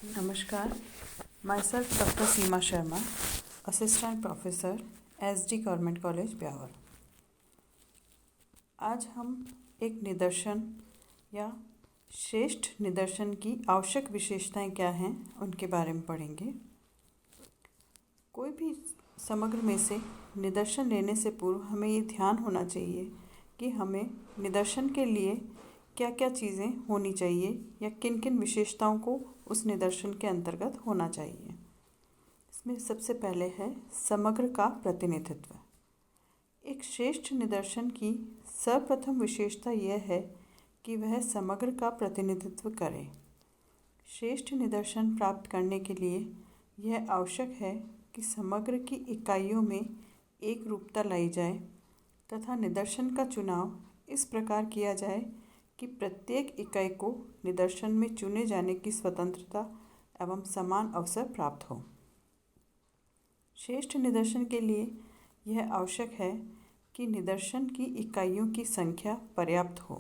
नमस्कार, myself Dr. Seema Sharma, assistant professor SD government college Beawar. आज हम एक निदर्शन या श्रेष्ठ निदर्शन की आवश्यक विशेषताएं क्या हैं उनके बारे में पढ़ेंगे। कोई भी समग्र में से निदर्शन लेने से पूर्व हमें ये ध्यान होना चाहिए कि हमें निदर्शन के लिए क्या क्या चीज़ें होनी चाहिए या किन किन विशेषताओं को उस निदर्शन के अंतर्गत होना चाहिए। इसमें सबसे पहले है समग्र का प्रतिनिधित्व। एक श्रेष्ठ निदर्शन की सर्वप्रथम विशेषता यह है कि वह समग्र का प्रतिनिधित्व करे। श्रेष्ठ निदर्शन प्राप्त करने के लिए यह आवश्यक है कि समग्र की इकाइयों में एक रूपता लाई जाए तथा निदर्शन का चुनाव इस प्रकार किया जाए कि प्रत्येक इकाई को निदर्शन में चुने जाने की स्वतंत्रता एवं समान अवसर प्राप्त हो। श्रेष्ठ निदर्शन के लिए यह आवश्यक है कि निदर्शन की इकाइयों की संख्या पर्याप्त हो।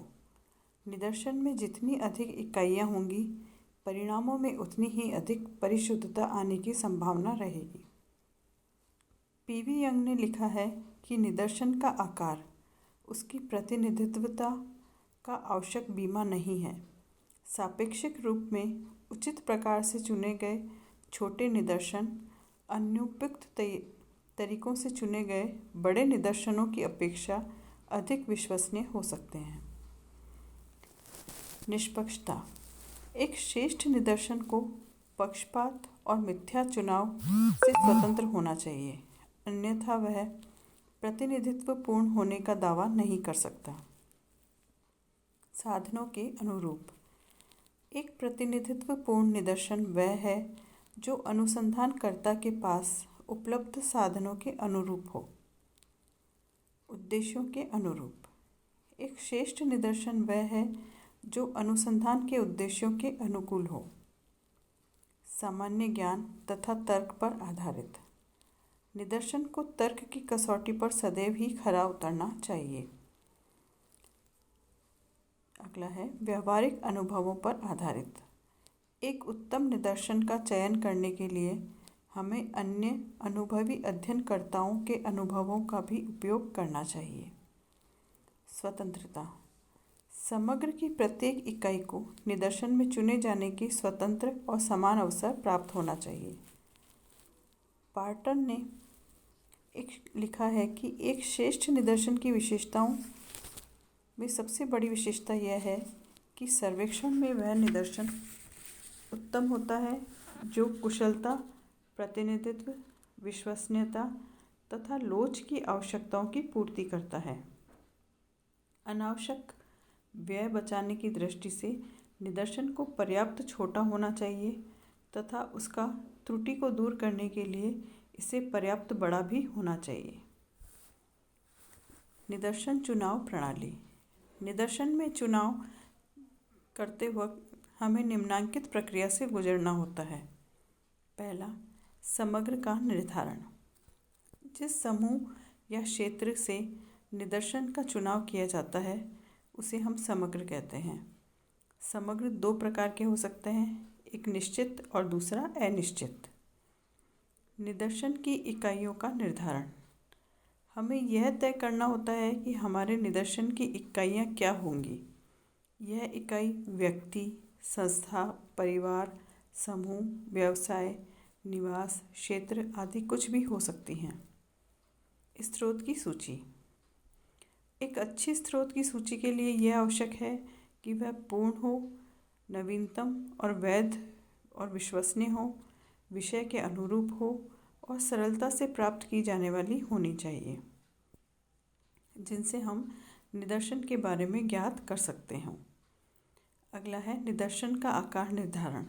निदर्शन में जितनी अधिक इकाइयाँ होंगी, परिणामों में उतनी ही अधिक परिशुद्धता आने की संभावना रहेगी। PV यंग ने लिखा है कि निदर्शन का आकार उसकी प्रतिनिधित्वता का आवश्यक बीमा नहीं है। सापेक्षिक रूप में उचित प्रकार से चुने गए छोटे निदर्शन अनुपयुक्त तरीकों से चुने गए बड़े निदर्शनों की अपेक्षा अधिक विश्वसनीय हो सकते हैं। निष्पक्षता। एक श्रेष्ठ निदर्शन को पक्षपात और मिथ्या चुनाव से स्वतंत्र होना चाहिए, अन्यथा वह प्रतिनिधित्व पूर्ण होने का दावा नहीं कर सकता। साधनों के अनुरूप। एक प्रतिनिधित्वपूर्ण निदर्शन वह है जो अनुसंधानकर्ता के पास उपलब्ध साधनों के अनुरूप हो। उद्देश्यों के अनुरूप। एक श्रेष्ठ निदर्शन वह है जो अनुसंधान के उद्देश्यों के अनुकूल हो। सामान्य ज्ञान तथा तर्क पर आधारित। निदर्शन को तर्क की कसौटी पर सदैव ही खरा उतरना चाहिए। अगला है व्यवहारिक अनुभवों पर आधारित। एक उत्तम निदर्शन का चयन करने के लिए हमें अन्य अनुभवी अध्ययनकर्ताओं के अनुभवों का भी उपयोग करना चाहिए। स्वतंत्रता। समग्र की प्रत्येक इकाई को निदर्शन में चुने जाने की स्वतंत्र और समान अवसर प्राप्त होना चाहिए। पार्टन ने लिखा है कि एक श्रेष्ठ निदर्शन की विशेषताओं में सबसे बड़ी विशेषता यह है कि सर्वेक्षण में वह निदर्शन उत्तम होता है जो कुशलता, प्रतिनिधित्व, विश्वसनीयता तथा लोच की आवश्यकताओं की पूर्ति करता है। अनावश्यक व्यय बचाने की दृष्टि से निदर्शन को पर्याप्त छोटा होना चाहिए तथा उसका त्रुटि को दूर करने के लिए इसे पर्याप्त बड़ा भी होना चाहिए। निदर्शन चुनाव प्रणाली। निदर्शन में चुनाव करते वक्त हमें निम्नांकित प्रक्रिया से गुजरना होता है। पहला, समग्र का निर्धारण। जिस समूह या क्षेत्र से निदर्शन का चुनाव किया जाता है उसे हम समग्र कहते हैं। समग्र दो प्रकार के हो सकते हैं, एक निश्चित और दूसरा अनिश्चित। निदर्शन की इकाइयों का निर्धारण। हमें यह तय करना होता है कि हमारे निदर्शन की इकाइयाँ क्या होंगी। यह इकाई व्यक्ति, संस्था, परिवार, समूह, व्यवसाय, निवास, क्षेत्र आदि कुछ भी हो सकती हैं। स्रोत की सूची। एक अच्छी स्रोत की सूची के लिए यह आवश्यक है कि वह पूर्ण हो, नवीनतम और वैध और विश्वसनीय हो, विषय के अनुरूप हो और सरलता से प्राप्त की जाने वाली होनी चाहिए, जिनसे हम निदर्शन के बारे में ज्ञात कर सकते हों। अगला है निदर्शन का आकार निर्धारण।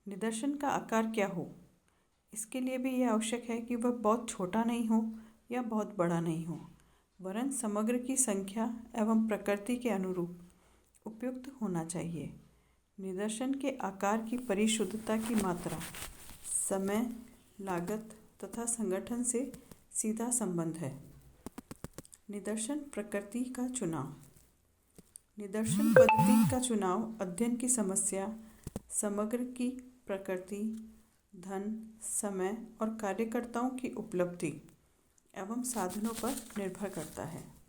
निदर्शन का आकार क्या हो, इसके लिए भी यह आवश्यक है कि वह बहुत छोटा नहीं हो या बहुत बड़ा नहीं हो, वरन समग्र की संख्या एवं प्रकृति के अनुरूप उपयुक्त होना चाहिए। निदर्शन के आकार की परिशुद्धता की मात्रा, समय, लागत तथा संगठन से सीधा संबंध है। निदर्शन प्रकृति का चुनाव। निदर्शन पद्धति का चुनाव अध्ययन की समस्या, समग्र की प्रकृति, धन, समय और कार्यकर्ताओं की उपलब्धि एवं साधनों पर निर्भर करता है।